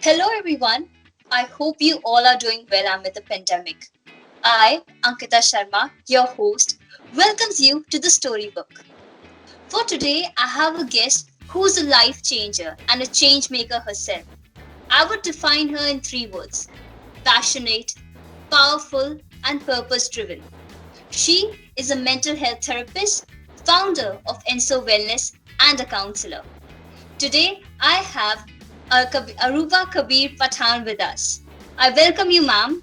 Hello, everyone. I hope you all are doing well amid the pandemic. I, Ankita Sharma, your host, welcomes you to the Storybook. For today, I have a guest who's a life changer and a change maker herself. I would define her in three words: passionate, powerful, and purpose driven. She is a mental health therapist, founder of Enso Wellness, and a counselor. Today, I have Arouba Kabir Pathan with us. I welcome you, ma'am.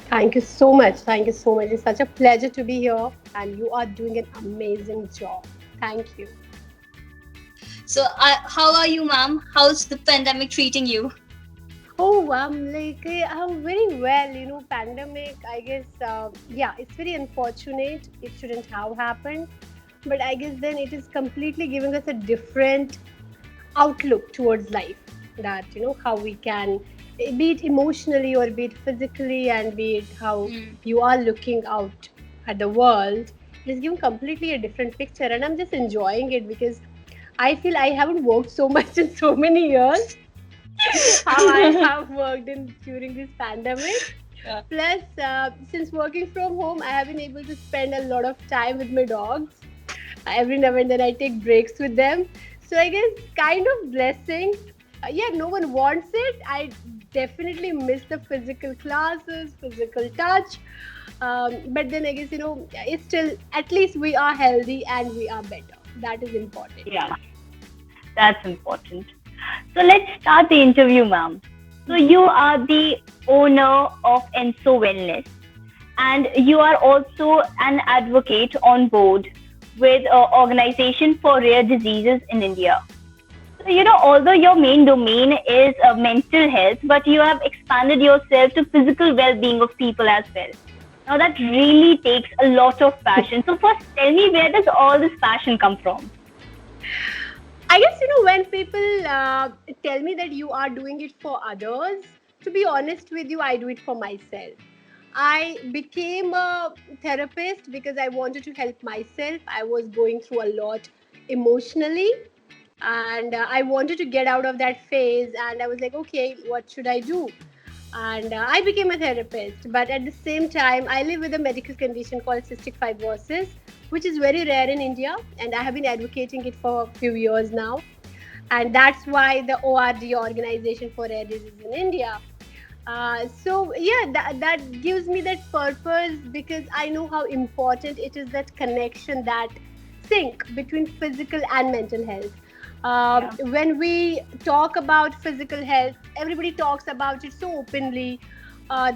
Thank you so much. Thank you so much. It's such a pleasure to be here, and you are doing an amazing job. Thank you. How are you, ma'am? How's the pandemic treating you? Oh, I'm very well. Pandemic. I guess, yeah, it's very unfortunate. It shouldn't have happened, but I guess then it is completely giving us a different outlook towards life. That how we can, be it emotionally or be it physically, and be it how Hmm. you are looking out at the world. It is giving completely a different picture, and I'm just enjoying it because I feel I haven't worked so much in so many years. How I have worked in during this pandemic. Yeah. Plus, since working from home, I have been able to spend a lot of time with my dogs. Every now and then I take breaks with them. So I guess kind of blessing. Yeah, no one wants it. I definitely miss the physical classes, physical touch. But then I guess, it's still, at least we are healthy and we are better. That is important. Yeah, that's important. So let's start the interview, ma'am. So Mhm. you are the owner of Enso Wellness, and you are also an advocate on board with an organization for rare diseases in India. So, although your main domain is mental health, but you have expanded yourself to physical well-being of people as well. Now that really takes a lot of passion. So first, tell me, where does all this passion come from? I guess, when people tell me that you are doing it for others, to be honest with you, I do it for myself. I became a therapist because I wanted to help myself. I was going through a lot emotionally, and I wanted to get out of that phase. And I was like, okay, what should I do? And I became a therapist. But at the same time, I live with a medical condition called cystic fibrosis, which is very rare in India, and I have been advocating it for a few years now. And that's why the ORD, Organization for Rare Diseases in India. So yeah, that gives me that purpose because I know how important it is, that connection, that sync between physical and mental health. Yeah. When we talk about physical health, everybody talks about it so openly.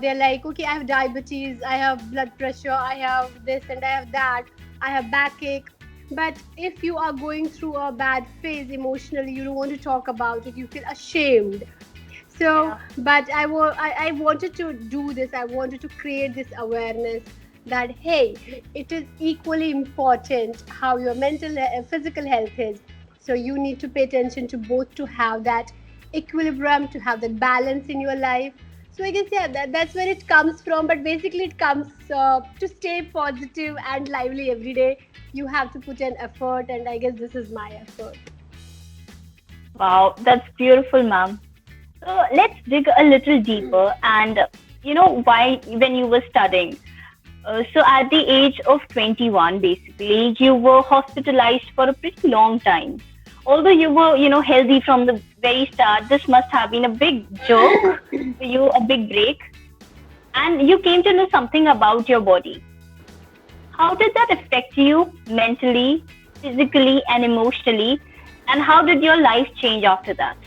They're like, okay, I have diabetes, I have blood pressure, I have this and I have that, I have backache. But if you are going through a bad phase emotionally, you don't want to talk about it, you feel ashamed. So, Yeah. but I wanted to do this. I wanted to create this awareness that hey, it is equally important how your physical health is. So you need to pay attention to both, to have that equilibrium, to have that balance in your life. So I guess yeah, that's where it comes from. But basically, it comes to stay positive and lively every day. You have to put an effort, and I guess this is my effort. Wow, that's beautiful, ma'am. So let's dig a little deeper and why when you were studying. So at the age of 21, basically, you were hospitalized for a pretty long time. Although you were, healthy from the very start, this must have been a big jerk for you, a big break. And you came to know something about your body. How did that affect you mentally, physically, and emotionally? And how did your life change after that?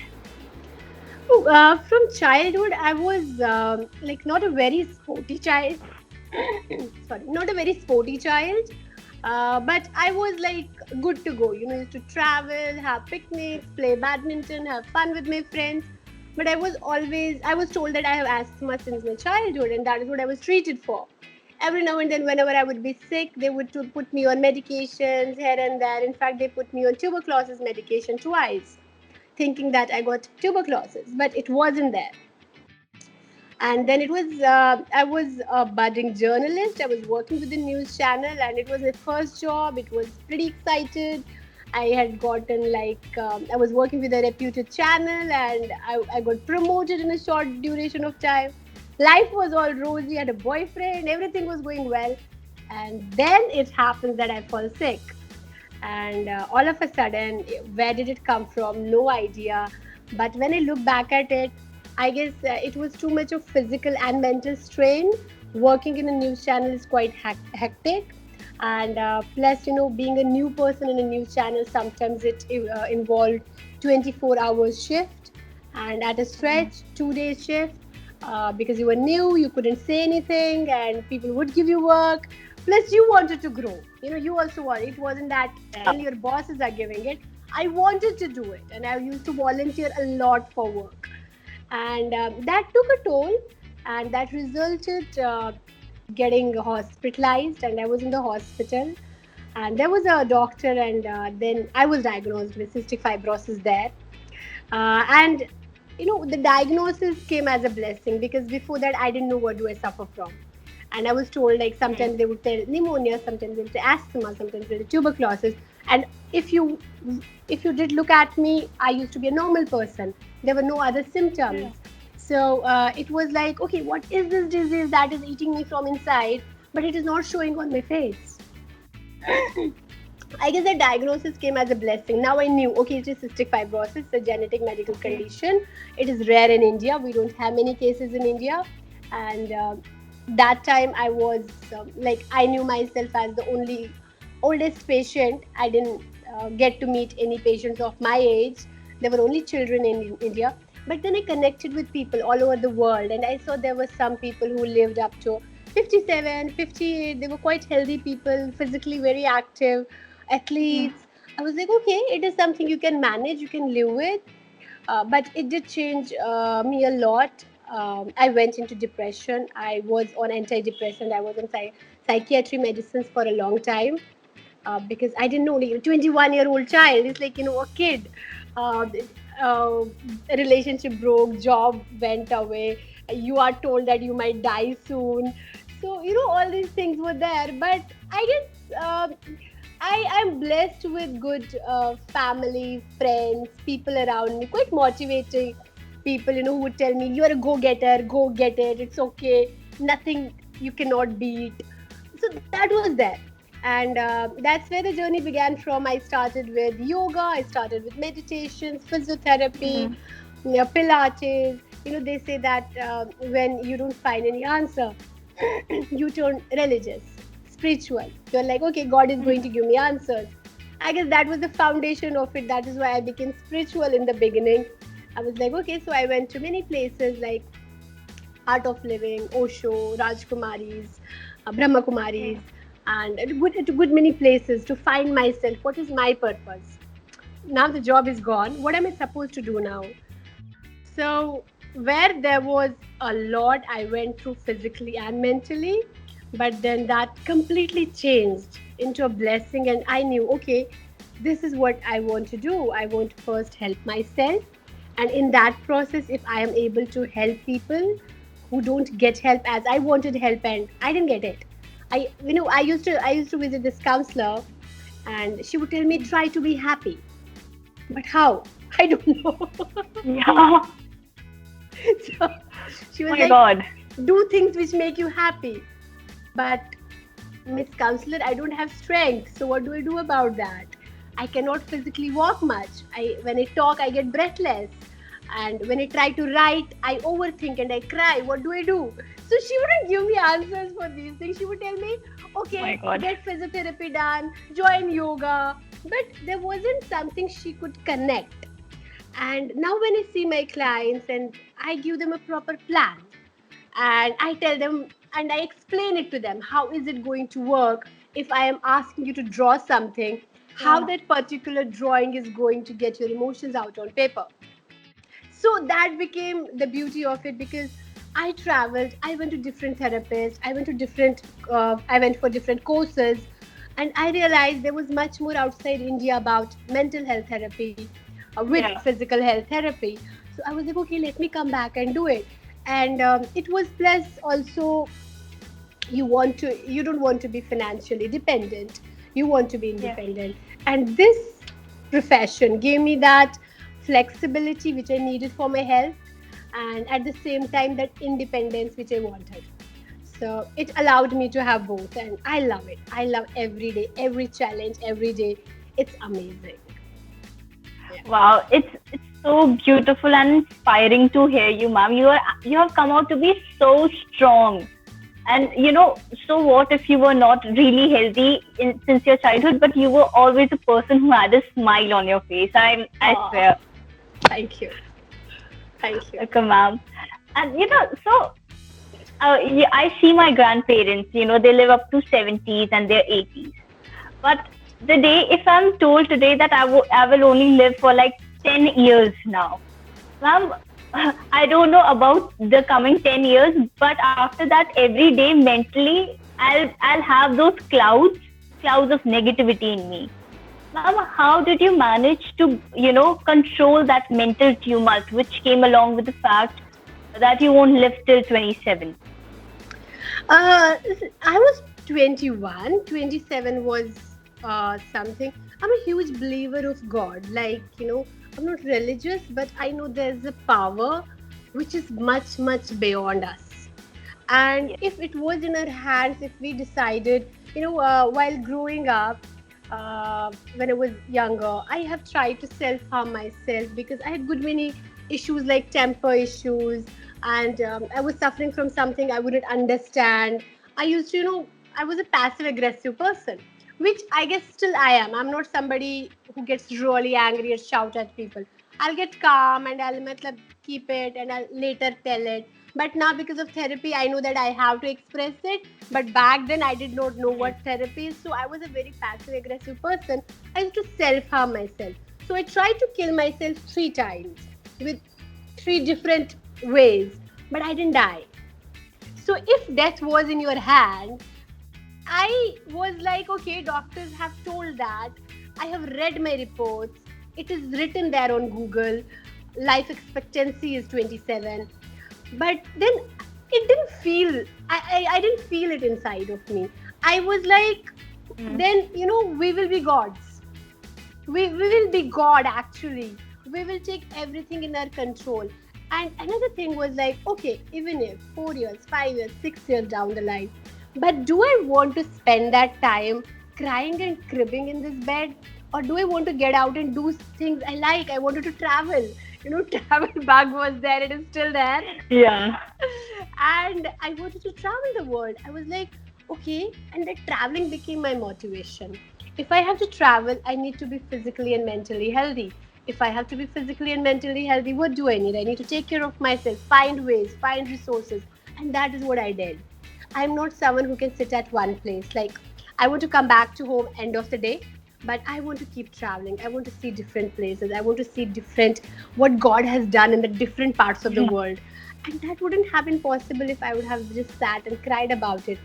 Oh, from childhood, I was like not a very sporty child. Sorry, not a very sporty child. But I was like good to go. Used to travel, have picnics, play badminton, have fun with my friends. But I was told that I have asthma since my childhood, and that is what I was treated for. Every now and then, whenever I would be sick, they would to put me on medications here and there. In fact, they put me on tuberculosis medication twice, thinking that I got tuberculosis, but it wasn't there. And then I was a budding journalist. I was working with the news channel, and it was my first job. It was pretty excited, I had gotten I was working with a reputed channel, and I got promoted in a short duration of time. Life was all rosy, I had a boyfriend, everything was going well. And then it happens that I fall sick. And all of a sudden, where did it come from? No idea. But when I look back at it, I guess it was too much of physical and mental strain. Working in a news channel is quite hectic, and plus, being a new person in a news channel, sometimes it involved 24 hours shift, and at a stretch 2 days shift, because you were new, you couldn't say anything, and people would give you work. Plus, you wanted to grow. You also want. It wasn't that only your bosses are giving it. I wanted to do it, and I used to volunteer a lot for work, and that took a toll, and that resulted getting hospitalized, and I was in the hospital, and there was a doctor, and then I was diagnosed with cystic fibrosis there. And the diagnosis came as a blessing, because before that I didn't know what do I suffer from. And I was told, like, sometimes they would tell pneumonia, sometimes they would say asthma, sometimes they would say tuberculosis. And if you did look at me, I used to be a normal person. There were no other symptoms. So it was like, okay, what is this disease that is eating me from inside, but it is not showing on my face? I guess the diagnosis came as a blessing. Now I knew, okay, it is cystic fibrosis, a genetic medical condition. It is rare in India. We don't have many cases in India. And that time I was I knew myself as the only oldest patient. I didn't get to meet any patients of my age. There were only children in India. But then I connected with people all over the world, and I saw there were some people who lived up to 57, 58. They were quite healthy people, physically very active, athletes. I was like, okay, it is something you can manage, you can live with. But it did change me a lot. I went into depression. I was on antidepressant. I was on psychiatry medicines for a long time, because I didn't know, like, a 21-year-old child is like, a kid. Uh, a relationship broke, job went away. You are told that you might die soon. So, all these things were there. But I guess I am blessed with good family, friends, people around me, quite motivating people, who would tell me, you're a go-getter, go get it, it's okay, nothing you cannot beat. So that was there. And that's where the journey began from. I started with yoga, I started with meditations, physiotherapy, Pilates. They say that when you don't find any answer, you turn religious, spiritual. You're like, okay, God is going to give me answers. I guess that was the foundation of it. That is why I became spiritual in the beginning. I was like, okay, so I went to many places like Art of Living, Osho, Rajkumaris, Brahma Kumaris, and to good many places to find myself. What is my purpose? Now the job is gone. What am I supposed to do now? So, where there was a lot I went through physically and mentally, but then that completely changed into a blessing, and I knew, okay, this is what I want to do. I want to first help myself, and in that process, if I am able to help people who don't get help as I wanted help and I didn't get it. I used to visit this counselor, and she would tell me, try to be happy. But how? I don't know. Yeah. So she Oh was my like, God. do things which make you happy. But Miss Counselor, I don't have strength. So what do I do about that? I cannot physically walk much. When I talk, I get breathless. And when I try to write, I overthink and I cry. What do I do? So she wouldn't give me answers for these things. She would tell me, Oh my okay, God. get physiotherapy done, join yoga. But there wasn't something she could connect. And now when I see my clients and I give them a proper plan, and I tell them and I explain it to them, how is it going to work if I am asking you to draw something, how that particular drawing is going to get your emotions out on paper. So that became the beauty of it, because I traveled, I went to different therapists, I went for different courses, and I realized there was much more outside India about mental health therapy, with Yeah. physical health therapy. So I was like, okay, let me come back and do it. And it was, plus also, you don't want to be financially dependent, you want to be Yeah. independent. And this profession gave me that flexibility which I needed for my health, and at the same time that independence which I wanted. So it allowed me to have both, and I love it. I love every day, every challenge, every day. It's amazing. Yeah. Wow, it's so beautiful and inspiring to hear you, ma'am. You have come out to be so strong. And so what if you were not really healthy since your childhood, but you were always a person who had a smile on your face. I Oh, swear. thank you. Thank you. Okay, ma'am. And so yeah, I see my grandparents. They live up to 70s and their 80s. But the day, if I'm told today that I will only live for like 10 years now, ma'am, I don't know about the coming 10 years, but after that, every day mentally, I'll have those clouds of negativity in me. Ma'am, how did you manage to, control that mental tumult which came along with the fact that you won't live till 27? I was 21. 27 was something. I'm a huge believer of God. Like, I'm not religious, but I know there's a power which is much, much beyond us. And Yes, if it was in our hands, if we decided, while growing up, when I was younger, I have tried to self harm myself because I had good many issues like temper issues, and I was suffering from something I wouldn't understand. I used to, I was a passive aggressive person, which I guess still I am. I'm not somebody who gets really angry or shout at people. I'll get calm and I'll keep it and I'll later tell it. But now, because of therapy, I know that I have to express it. But back then, I did not know yes, what therapy is. So I was a very passive aggressive person. I used to self harm myself. So I tried to kill myself 3 times with 3 different ways, but I didn't die. So if death was in your hand, I was like, okay, doctors have told that. I have read my reports. It is written there on Google. Life expectancy is 27. But then it didn't feel, I didn't feel it inside of me. I was like, mm, then, we will be gods. We will be God actually. We will take everything in our control. And another thing was like, okay, even if 4 years, 5 years, 6 years down the line, but do I want to spend that time crying and cribbing in this bed? Or do I want to get out and do things I like? I wanted to travel. Travel bug was there, it is still there. yeah, And I wanted to travel the world. I was like, okay, and that traveling became my motivation. If I have to travel, I need to be physically and mentally healthy. If I have to be physically and mentally healthy, what do I need? I need to take care of myself, find ways, find resources. And that is what I did. I'm not someone who can sit at one place. Like, I want to come back to home end of the day, but I want to keep traveling. I want to see different places. I want to see different what God has done in the different parts of the world. And that wouldn't have been possible if I would have just sat and cried about it.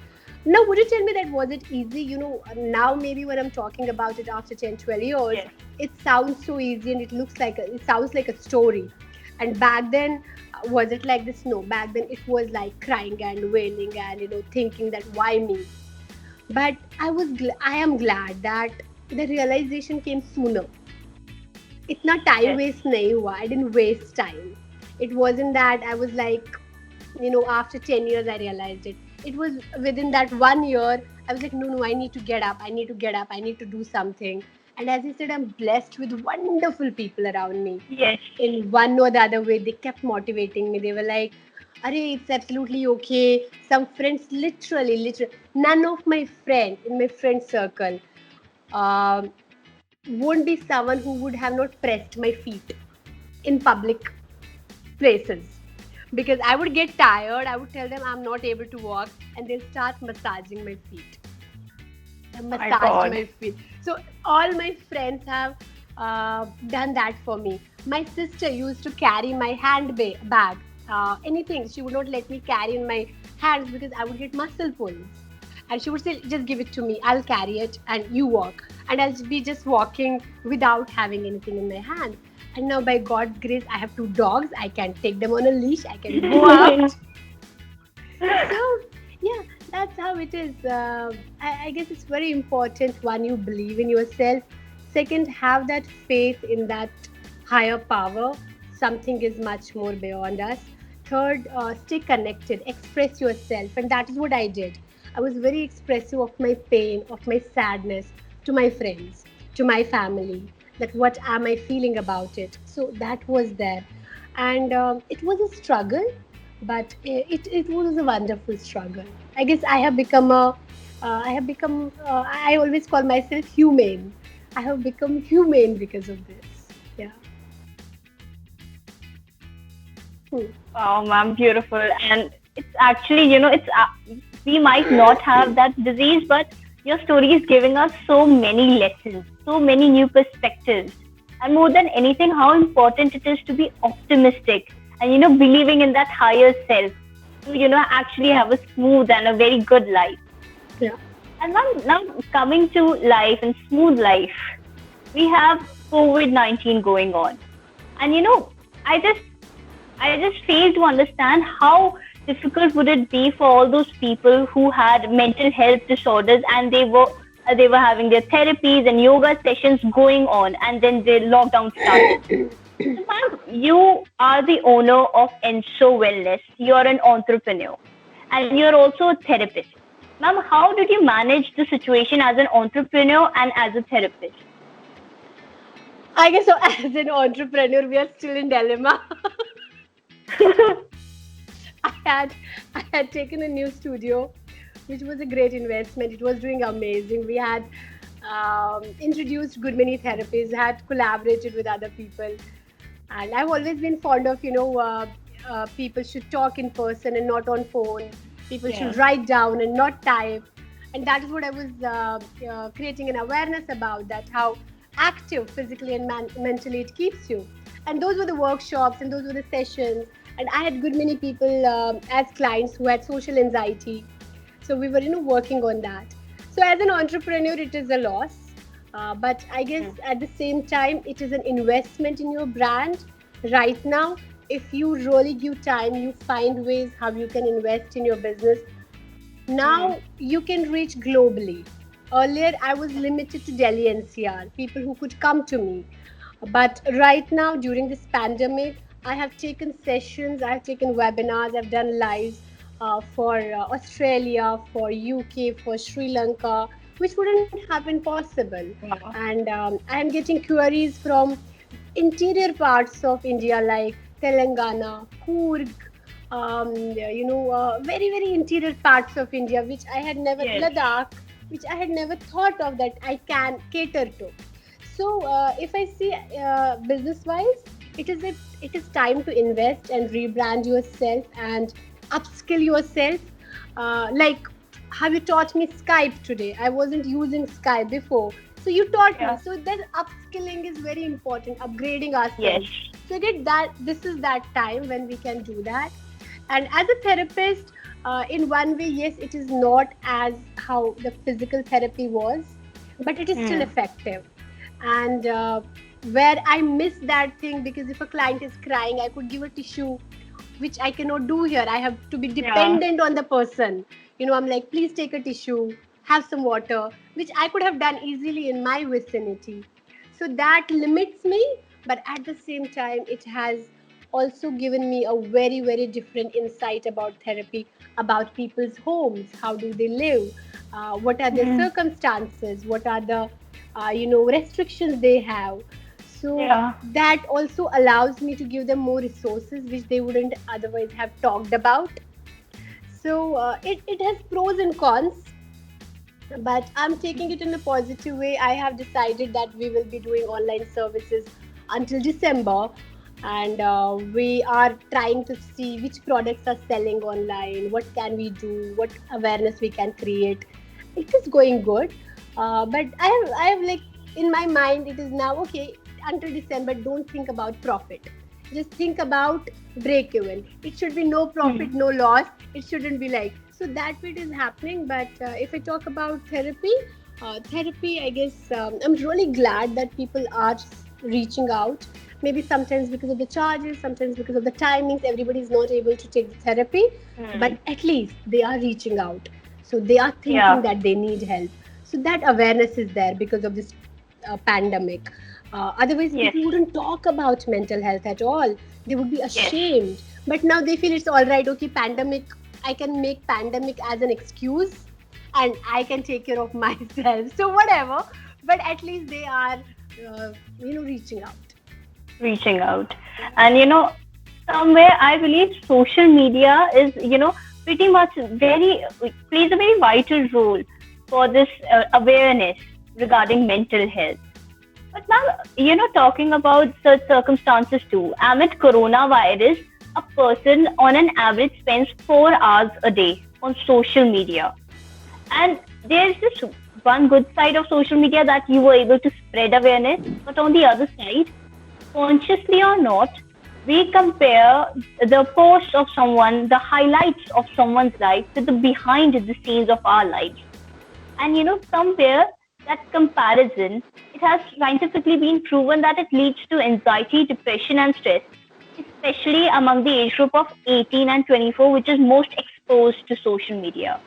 Now, would you tell me that was it easy? Now maybe when I'm talking about it after 10, 12 years, yes. it sounds so easy and it sounds like a story. And back then, was it like this? No, back then it was like crying and wailing and, thinking that why me? But I am glad that the realization came sooner. इतना time Yes. waste नहीं हुआ. I didn't waste time. It wasn't that I was like, after 10 years I realized it. It was within that 1 year I was like, no, I need to get up. I need to get up. I need to do something. And as I said, I'm blessed with wonderful people around me. Yes. In one or the other way, they kept motivating me. They were like, Arey, it's absolutely okay. Some friends, literally, none of my friends in my friend circle um, won't be someone who would have not pressed my feet in public places. Because I would get tired, I would tell them I'm not able to walk, and they'll start massaging my feet. I Oh my massaged God. my feet. So all my friends have done that for me. My sister used to carry my bag. Anything she would not let me carry in my hands because I would get muscle pulls. And she would say, "Just give it to me. I'll carry it, and you walk." And I'll be just walking without having anything in my hand. And now, by God's grace, I have 2 dogs. I can take them on a leash. I can go out. So yeah, that's how it is. I guess it's very important. One, you believe in yourself. Second, have that faith in that higher power. Something is much more beyond us. Third, stay connected, express yourself. And that is what I did. I was very expressive of my pain, of my sadness to my friends, to my family, that what am I feeling about it. So that was there. And it was a struggle, but it was a wonderful struggle. I guess I always call myself humane. I have become humane because of this. Yeah. Hmm. Wow, ma'am, beautiful. And it's actually, we might not have that disease, but your story is giving us so many lessons, so many new perspectives. And more than anything, how important it is to be optimistic and, believing in that higher self to, actually have a smooth and a very good life. Yeah. And now coming to life and smooth life, we have COVID-19 going on. And, I just I just fail to understand how difficult would it be for all those people who had mental health disorders and they were having their therapies and yoga sessions going on, and then the lockdown started. So, ma'am, you are the owner of Enso Wellness. You're an entrepreneur and you're also a therapist. Ma'am, how did you manage the situation as an entrepreneur and as a therapist? I guess so. As an entrepreneur, we are still in dilemma. I had I had taken a new studio, which was a great investment. It was doing amazing. We had introduced good many therapies, had collaborated with other people, and I've always been fond of people should talk in person and not on phone. People Yeah. should write down and not type, and that is what I was creating an awareness about, that how active physically and mentally it keeps you. And those were the workshops and those were the sessions. And I had good many people as clients who had social anxiety, so we were working on that. So as an entrepreneur it is a loss, but I guess Mm. at the same time it is an investment in your brand right now. If you really give time, you find ways how you can invest in your business. Mm. Now you can reach globally. Earlier I was limited to Delhi NCR, people who could come to me. But right now, during this pandemic, I have taken sessions, I have taken webinars, I've done lives for Australia, for UK, for Sri Lanka, which wouldn't have been possible. Wow. And I am getting queries from interior parts of India like Telangana, Coorg, very, very interior parts of India, which I had never, Yes. Ladakh, which I had never thought of that I can cater to. So if I see business wise, it is time to invest and rebrand yourself and upskill yourself. Like how you taught me Skype today. I wasn't using Skype before, so you taught me. Yeah. So that upskilling is very important. Upgrading Yes. ourselves. So I get that this is that time when we can do that. And as a therapist, in one way, yes, it is not as how the physical therapy was, but it is still Mm. effective. And where I miss that thing, because if a client is crying, I could give a tissue, which I cannot do here. I have to be Yeah. dependent on the person. I'm like, please take a tissue, have some water, which I could have done easily in my vicinity. So that limits me, but at the same time, it has also given me a very, very different insight about therapy, about people's homes, how do they live, what are their Mm. circumstances, what are the restrictions they have. So Yeah. that also allows me to give them more resources which they wouldn't otherwise have talked about. So it has pros and cons, but I'm taking it in a positive way. I have decided that we will be doing online services until December, and we are trying to see which products are selling online, what can we do, what awareness we can create. It is going good, but I have like in my mind it is now okay. Until December, don't think about profit. Just think about break even. It should be no Mm. profit, no loss. It shouldn't be like so that bit is happening. But if I talk about therapy, I guess I'm really glad that people are reaching out. Maybe sometimes because of the charges, sometimes because of the timings, everybody is not able to take the therapy. But Mm. at least they are reaching out. So they are thinking Yeah. that they need help. So that awareness is there because of this pandemic. Otherwise, Yes. people wouldn't talk about mental health at all. They would be Yes. ashamed. But now they feel it's all right. Okay, pandemic. I can make pandemic as an excuse, and I can take care of myself. So whatever. But at least they are, reaching out. Reaching out. And somewhere I believe social media is, pretty much very plays a very vital role for this awareness regarding mental health. But now, talking about such circumstances too, amid coronavirus, a person on an average spends 4 hours a day on social media. And there's this one good side of social media that you were able to spread awareness, but on the other side, consciously or not, we compare the post of someone, the highlights of someone's life with the behind the scenes of our lives. And somewhere that comparison, it has scientifically been proven that it leads to anxiety, depression, and stress, especially among the age group of 18 and 24, which is most exposed to social media.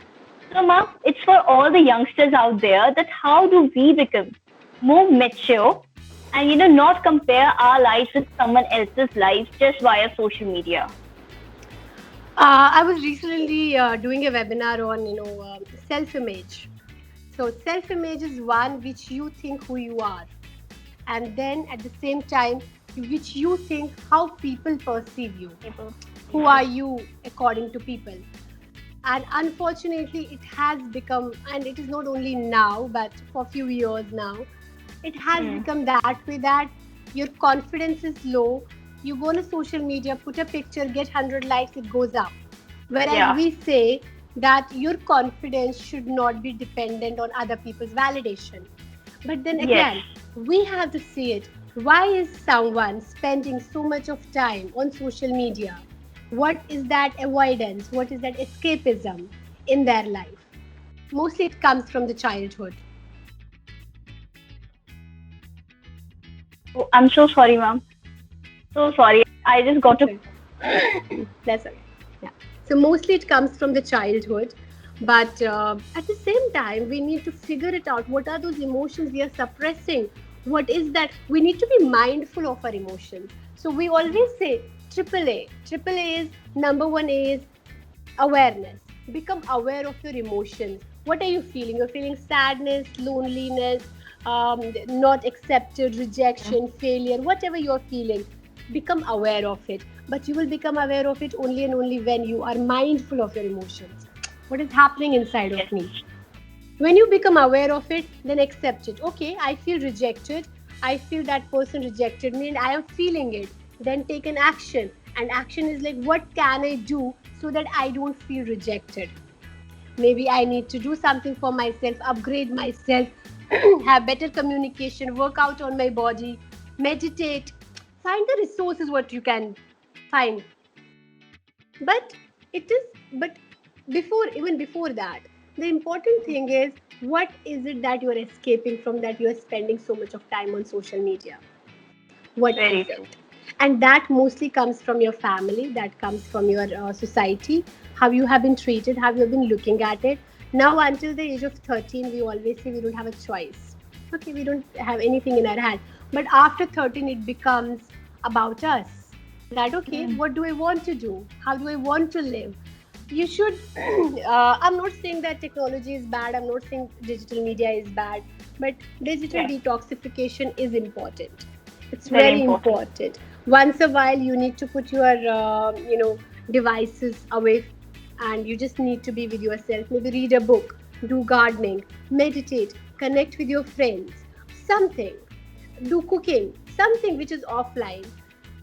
So, Ma, it's for all the youngsters out there that how do we become more mature and not compare our lives with someone else's lives just via social media. I was recently doing a webinar on self-image. So self-image is one which you think who you are, and then at the same time which you think how people perceive you. People. Who are you according to people? And unfortunately, it has become, and it is not only now, but for a few years now, it has become that way that your confidence is low. You go on a social media, put a picture, get 100 likes, it goes up. Whereas Yeah. we say that your confidence should not be dependent on other people's validation. But then Yes. again, we have to see it. Why is someone spending so much of time on social media? What is that avoidance? What is that escapism in their life? Mostly it comes from the childhood. Oh, I'm so sorry, ma'am. So sorry. I just got to. Okay. That's okay. Yeah. So mostly it comes from the childhood, but at the same time, we need to figure it out. What are those emotions we are suppressing? What is that? We need to be mindful of our emotions. So we always say triple A. Triple A is number one A is awareness. Become aware of your emotions. What are you feeling? You're feeling sadness, loneliness, not accepted, rejection, failure, whatever you're feeling. Become aware of it. But you will become aware of it only and only when you are mindful of your emotions. What is happening inside of Yes. me? When you become aware of it, then accept it. Okay, I feel rejected. I feel that person rejected me and I am feeling it. Then take an action. And action is like, what can I do so that I don't feel rejected? Maybe I need to do something for myself, upgrade myself, have better communication, work out on my body, meditate. Find the resources what you can find. But it is, but before, even before that, the important thing is what is it that you are escaping from, that you are spending so much of time on social media? What Very is true. it? And that mostly comes from your family, that comes from your society, how you have been treated, how you have been looking at it. Now until the age of 13, we always say we don't have a choice. Okay, we don't have anything in our hand. But after 13, it becomes about us. That okay, Mm. what do I want to do? How do I want to live? You should I'm not saying that technology is bad, I'm not saying digital media is bad, but digital Yes. detoxification is important. It's Very very important. important. Once a while you need to put your devices away, and you just need to be with yourself. Maybe read a book, do gardening, meditate, connect with your friends, something, do cooking, something which is offline.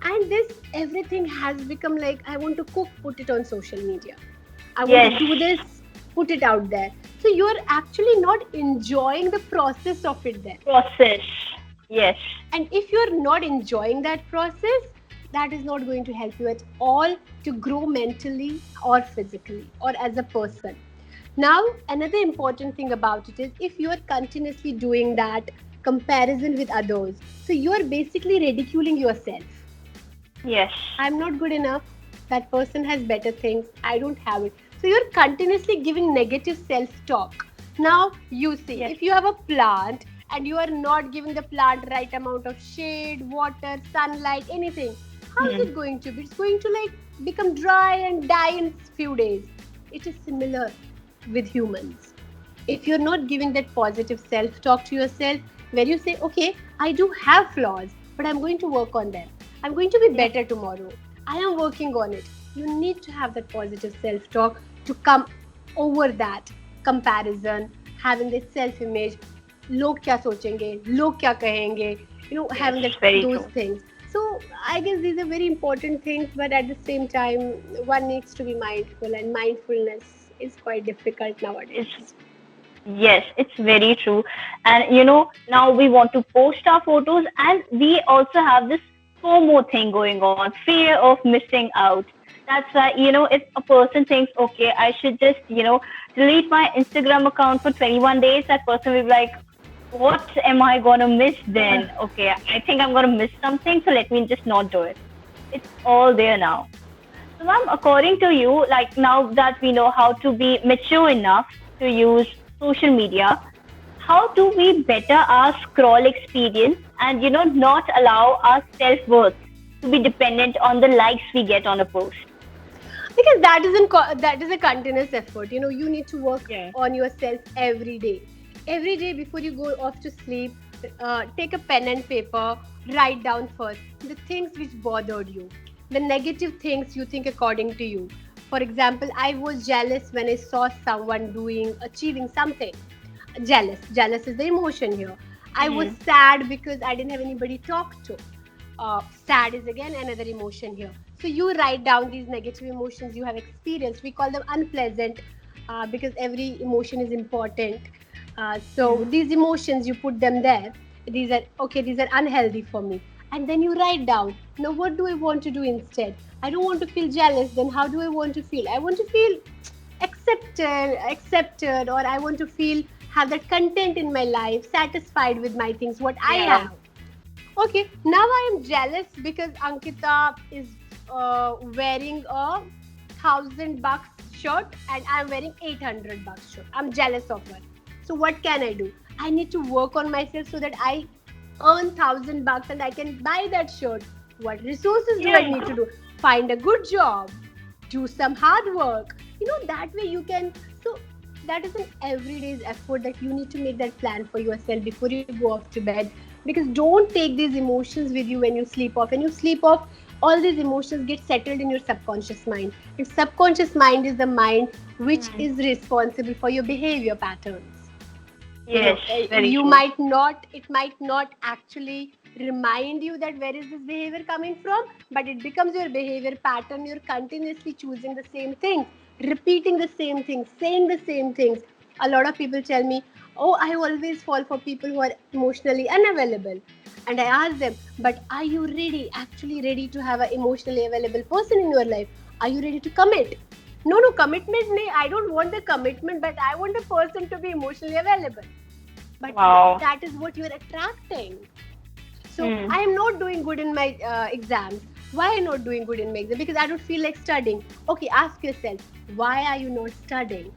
And this everything has become like, I want to cook, put it on social media. I want Yes. to do this, put it out there. So you're actually not enjoying the process of it then. Process. Yes. And if you're not enjoying that process, that is not going to help you at all to grow mentally or physically or as a person. Now, another important thing about it is if you're continuously doing that comparison with others, so you're basically ridiculing yourself. Yes. I'm not good enough. That person has better things. I don't have it. So you're continuously giving negative self talk. Now, you see, Yes. if you have a plant and you are not giving the plant right amount of shade, water, sunlight, anything, how is Hmm. it going to be? It's going to like become dry and die in few days. It is similar with humans. If you're not giving that positive self talk to yourself, where you say, okay, I do have flaws, but I'm going to work on them. I'm going to be Yeah. better tomorrow. I am working on it. You need to have that positive self talk to come over that comparison, having this self image. लोग क्या सोचेंगे, लोग क्या कहेंगे, Yes. having that Very those true. things. So I guess these are very important things, but at the same time, one needs to be mindful, and mindfulness is quite difficult It's nowadays. Yes, it's very true. And now we want to post our photos, and we also have this FOMO thing going on, fear of missing out. That's why, if a person thinks, okay, I should just, delete my Instagram account for 21 days, that person will be like, what am I going to miss then? Okay, I think I'm going to miss something, so let me just not do it. It's all there now. So, ma'am, according to you, like now that we know how to be mature enough to use social media, how do we better our scroll experience and not allow our self worth to be dependent on the likes we get on a post? Because that is a continuous effort. You need to work Yeah. on yourself every day before you go off to sleep. Take a pen and paper, write down first the things which bothered you, the negative things you think according to you. For example, I was jealous when I saw someone achieving something. Jealous is the emotion here. I was Hmm. sad because I didn't have anybody to talk to. Sad is again another emotion here. So you write down these negative emotions you have experienced. We call them unpleasant, because every emotion is important. So Hmm. these emotions, you put them there. These are okay, these are unhealthy for me. And then you write down, now what do I want to do instead? I don't want to feel jealous. Then how do I want to feel? I want to feel accepted, or I want to feel, have that content in my life, satisfied with my things, what I Yeah. have. Okay, now I am jealous because Ankita is wearing a $1,000 shirt and I'm wearing $800 shirt. I'm jealous of her. So what can I do? I need to work on myself so that I earn $1,000 and I can buy that shirt. What resources do I Yeah. need to do? Find a good job, do some hard work. That way you can. So that is an everyday's effort that you need to make that plan for yourself before you go off to bed. Because don't take these emotions with you when you sleep off. When you sleep off, all these emotions get settled in your subconscious mind, and subconscious mind is the mind which Hmm. is responsible for your behavior patterns. Yes. Very You true. might not, it might not actually remind you that where is this behavior coming from, but it becomes your behavior pattern. You're continuously choosing the same things, repeating the same things, saying the same things. A lot of people tell me, oh, I always fall for people who are emotionally unavailable. And I ask them, but are you ready, actually ready to have an emotionally available person in your life? Are you ready to commit? No, no, commitment. I don't want the commitment, but I want a person to be emotionally available. But Wow. that is what you're attracting. So Hmm. I am not doing good in my exams. Why am I not doing good in my exam? Because I don't feel like studying. Okay, ask yourself, why are you not studying?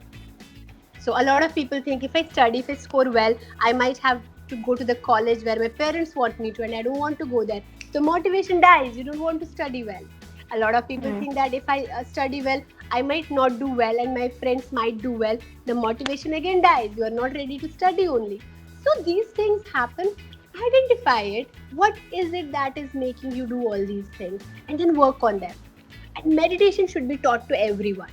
So a lot of people think, if I study, if I score well, I might have to go to the college where my parents want me to, and I don't want to go there. So motivation dies. You don't want to study well. A lot of people Hmm. think that if I study well, I might not do well, and my friends might do well. The motivation again dies. You are not ready to study only. So these things happen. Identify it. What is it that is making you do all these things, and then work on them. And meditation should be taught to everyone.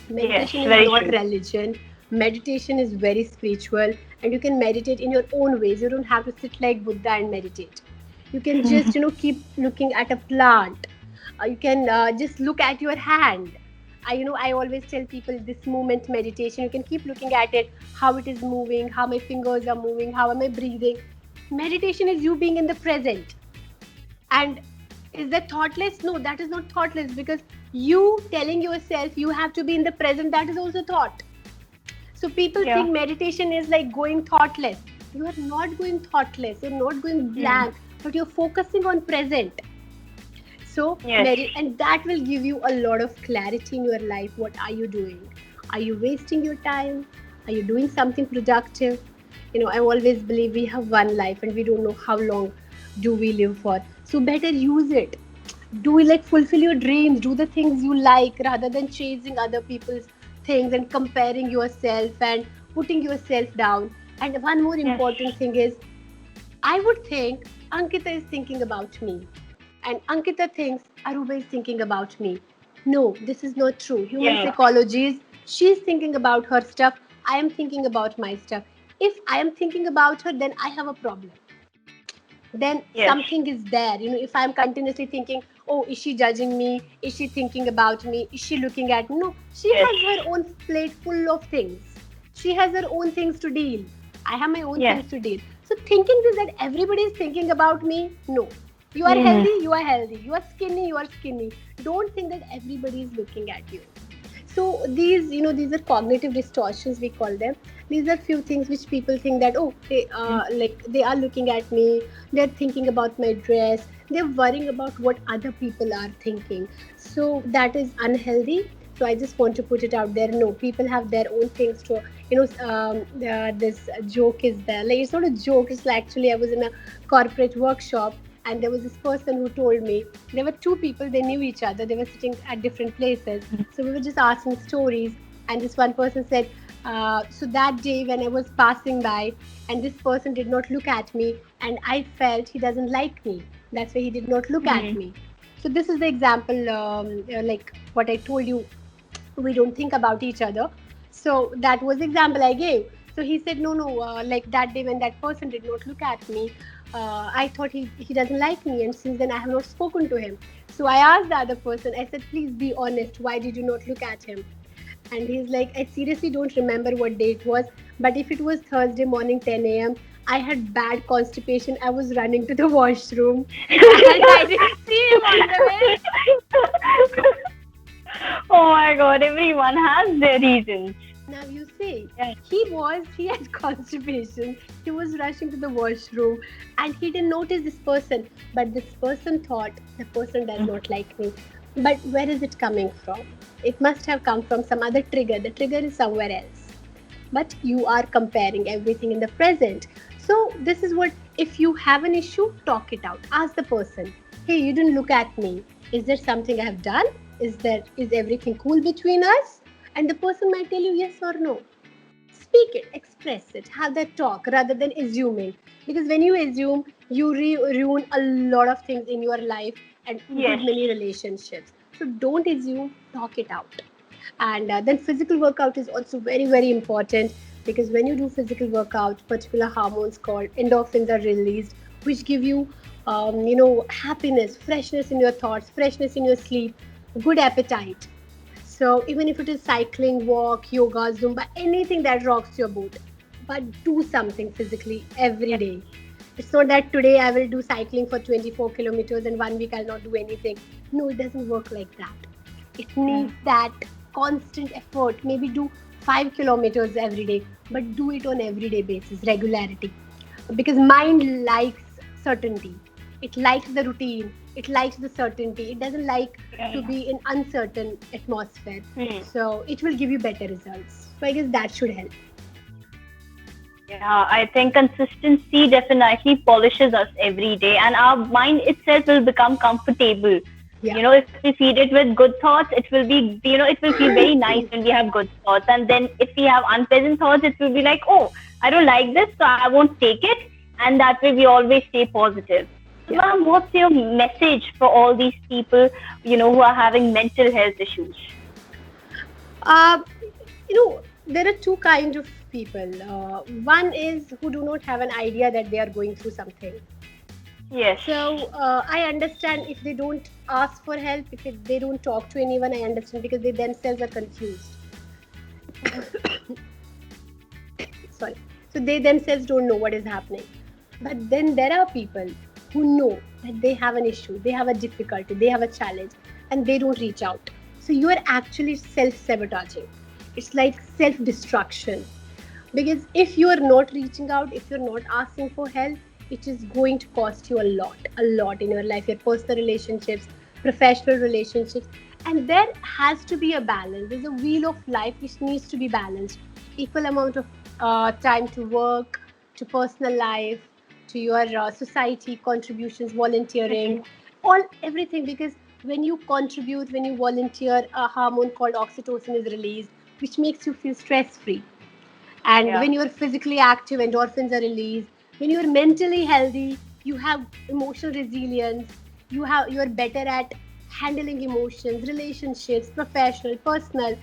Yes. Meditation is Very not true. religion. Meditation is very spiritual, and you can meditate in your own ways. You don't have to sit like Buddha and meditate. You can just keep looking at a plant. You can just look at your hand. I always tell people this movement meditation. You can keep looking at it, how it is moving, how my fingers are moving, how am I breathing. Meditation is you being in the present. And is that thoughtless? No, that is not thoughtless, because you telling yourself you have to be in the present, that is also thought. So people Yeah. think meditation is like going thoughtless. You are not going thoughtless, you're not going Hmm. blank, but you're focusing on present. So, Yes. and that will give you a lot of clarity in your life. What are you doing? Are you wasting your time? Are you doing something productive? I always believe we have one life and we don't know how long do we live for. So better use it. Do like fulfill your dreams, do the things you like rather than chasing other people's things and comparing yourself and putting yourself down. And one more Yes. important thing is, I would think Ankita is thinking about me, and Ankita thinks Aruba is thinking about me. No, this is not true. Human Yeah. psychology is, she's thinking about her stuff, I am thinking about my stuff. If I am thinking about her, then I have a problem. Then Yes. something is there. If I'm continuously thinking, oh, is she judging me, is she thinking about me, is she looking at me? No, she Yes. has her own plate full of things. She has her own things to deal. I have my own Yes. things to deal. So thinking this, that everybody is thinking about me, no. You are Mm. healthy, you are healthy. You are skinny, you are skinny. Don't think that everybody is looking at you. So these are cognitive distortions, we call them. These are few things which people think that, oh, they are looking at me, they're thinking about my dress, they're worrying about what other people are thinking. So that is unhealthy. So I just want to put it out there. No, people have their own things to, this joke is there. Like, it's not a joke. It's like, actually, I was in a corporate workshop, and there was this person who told me, there were two people, they knew each other, they were sitting at different places. So we were just asking stories, and this one person said, so that day when I was passing by, and this person did not look at me, and I felt he doesn't like me. That's why he did not look at Mm. me. So this is the example, like what I told you, we don't think about each other. So that was the example I gave. So he said, no, no, like that day when that person did not look at me, I thought he doesn't like me, and since then I have not spoken to him. So I asked the other person, I said, please be honest, why did you not look at him? And he's like, I seriously don't remember what day it was, but if it was Thursday morning 10 a.m., I had bad constipation. I was running to the washroom and I didn't see him on the way. Oh my God! Everyone has their reasons. Now you see, Yes. he had constipation. He was rushing to the washroom and he didn't notice this person. But this person thought the person does not like me. But where is it coming from? It must have come from some other trigger. The trigger is somewhere else. But you are comparing everything in the present. So this is what, if you have an issue, talk it out. Ask the person, hey, you didn't look at me. Is there something I have done? Is everything cool between us? And the person might tell you yes or no. Speak it, express it, have that talk rather than assuming. Because when you assume, you ruin a lot of things in your life and Yes. good many relationships. So don't assume, talk it out. And then physical workout is also very, very important, because when you do physical workout, particular hormones called endorphins are released, which give you, happiness, freshness in your thoughts, freshness in your sleep, good appetite. So even if it is cycling, walk, yoga, Zumba, anything that rocks your boat, but do something physically every day. It's not that today I will do cycling for 24 kilometers and 1 week I'll not do anything. No, it doesn't work like that. It needs that constant effort. Maybe do 5 kilometers every day, but do it on everyday basis, regularity. Because mind likes certainty. It likes the routine. It likes the certainty. It doesn't like to be in uncertain atmosphere. Hmm. So it will give you better results. So I guess that should help. Yeah, I think consistency definitely polishes us every day, and our mind itself will become comfortable. Yeah. If we feed it with good thoughts, it will be, it will feel very nice when we have good thoughts. And then if we have unpleasant thoughts, it will be like, oh, I don't like this, so I won't take it. And that way we always stay positive. So, Yeah. ma'am, what's your message for all these people, who are having mental health issues? Uh, there are two kinds of people. One is who do not have an idea that they are going through something. Yes. So I understand if they don't ask for help, if they don't talk to anyone, I understand, because they themselves are confused. Sorry. So they themselves don't know what is happening. But then there are people who know that they have an issue, they have a difficulty, they have a challenge, and they don't reach out. So you are actually self-sabotaging. It's like self-destruction. Because if you are not reaching out, if you're not asking for help, it is going to cost you a lot in your life, your personal relationships, professional relationships. And there has to be a balance. There's a wheel of life which needs to be balanced. Equal amount of time to work, to personal life, to your society contributions, volunteering, Mhm. all everything. Because when you contribute, when you volunteer, a hormone called oxytocin is released, which makes you feel stress free. And Yeah. when you're physically active, endorphins are released. When you're mentally healthy, you have emotional resilience. You're better at handling emotions, relationships, professional, personal.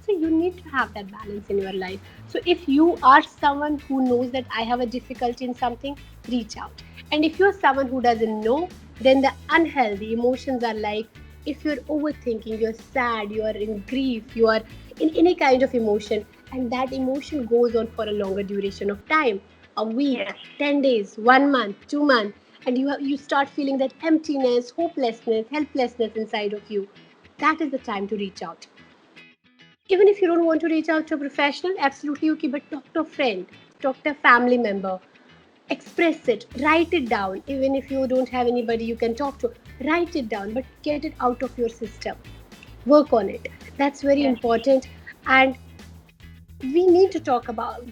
So you need to have that balance in your life. So if you are someone who knows that I have a difficulty in something, reach out. And if you're someone who doesn't know, then the unhealthy emotions are like, if you're overthinking, you're sad, you are in grief, you are in any kind of emotion, and that emotion goes on for a longer duration of time, a week, Yes. 10 days, 1 month, 2 months, and you start feeling that emptiness, hopelessness, helplessness inside of you. That is the time to reach out. Even if you don't want to reach out to a professional, absolutely okay, but talk to a friend, talk to a family member, express it, write it down. Even if you don't have anybody you can talk to, write it down, but get it out of your system. Work on it. That's very Yes. important. And we need to talk about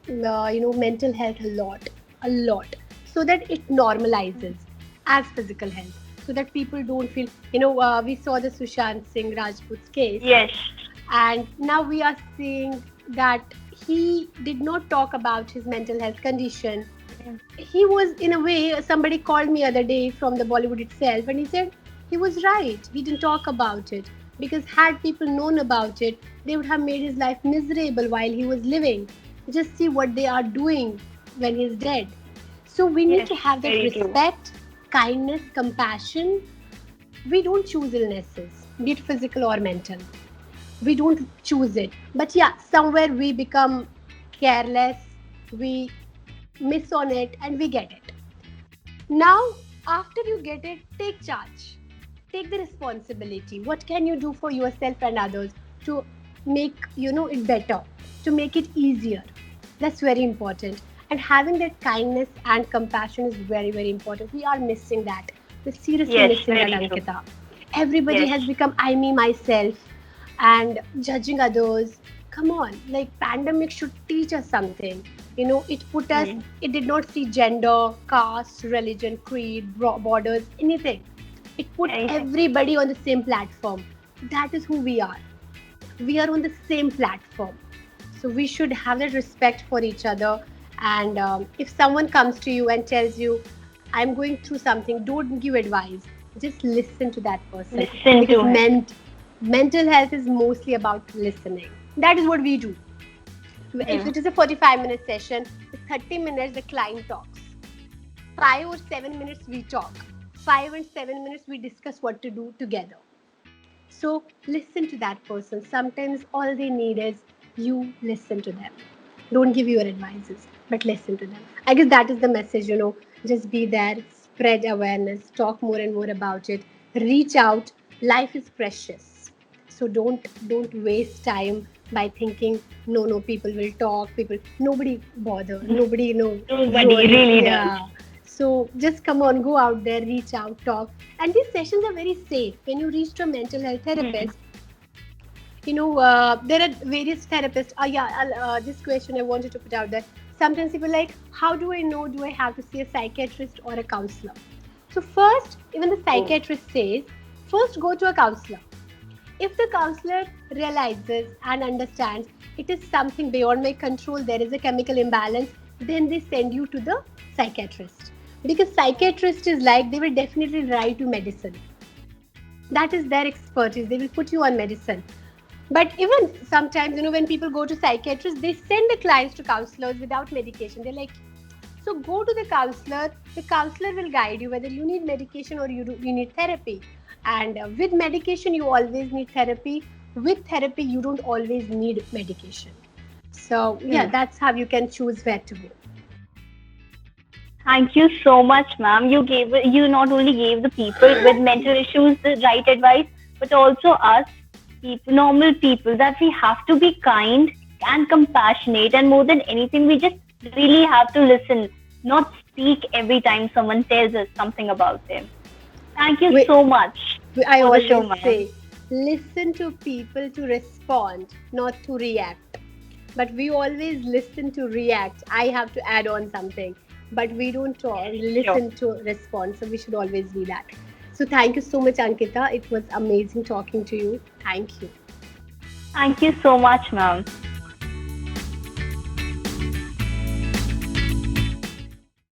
mental health a lot, so that it normalizes as physical health, so that people don't feel, we saw the Sushant Singh Rajput's case, Yes. and now we are seeing that he did not talk about his mental health condition. Mhm. He was, in a way, somebody called me other day from the Bollywood itself, and he said he was right, he didn't talk about it, because had people known about it, they would have made his life miserable while he was living. Just see what they are doing when he's dead. So we need Yes. to have that Very true. respect, kindness, compassion. We don't choose illnesses, be it physical or mental. We don't choose it, but yeah, somewhere we become careless, we miss on it, and we get it. Now, after you get it, take charge. Take the responsibility. What can you do for yourself and others to make it better, to make it easier? That's very important. And having that kindness and compassion is very, very important. We are missing that. We're seriously Yes. missing that, Very true. Ankita. Everybody Yes. has become I, me, myself, and judging others. Come on, like pandemic should teach us something. It put us, Hmm. it did not see gender, caste, religion, creed, borders, anything. It put Anything. everybody on the same platform. That is who we are. We are on the same platform. So we should have that respect for each other. And if someone comes to you and tells you, I'm going through something, don't give advice. Just listen to that person. Listen Because to him. mental health is mostly about listening. That is what we do. If Hmm. it is a 45-minute session, the 30 minutes the client talks. 5 or 7 minutes we talk. 5 and 7 minutes we discuss what to do together. So listen to that person. Sometimes all they need is you listen to them. Don't give your advices, but listen to them. I guess that is the message. Just be there, spread awareness, talk more and more about it, reach out. Life is precious. So don't waste time by thinking, no, people will talk, people, nobody bother, nobody, Nobody really does. yeah. So just come on, go out there, reach out, talk. And these sessions are very safe. When you reach to a mental health Hmm. therapist, there are various therapists. Yeah, this question I wanted to put out there. Sometimes people are like, how do I know? Do I have to see a psychiatrist or a counselor? So first, even the Oh. psychiatrist says, first go to a counselor. If the counselor realizes and understands it is something beyond my control, there is a chemical imbalance, then they send you to the psychiatrist. Because psychiatrist is like, they will definitely write you medicine. That is their expertise. They will put you on medicine. But even sometimes, when people go to psychiatrists, they send the clients to counselors without medication. They're like, so go to the counselor. The counselor will guide you whether you need medication or you need therapy. And with medication, you always need therapy. With therapy, you don't always need medication. So, yeah, Hmm. that's how you can choose where to go. Thank you so much, ma'am. You not only gave the people with mental issues the right advice, but also us, people, normal people, that we have to be kind and compassionate, and more than anything, we just really have to listen, not speak every time someone tells us something about them. Thank you We, so much I for the show, always ma'am. say, listen to people to respond, not to react. but we always listen to react. I have to add on something, but we don't Sure. listen to respond. So we should always be that. So thank you so much, Ankita. It was amazing talking to you. Thank you. Thank you so much, ma'am.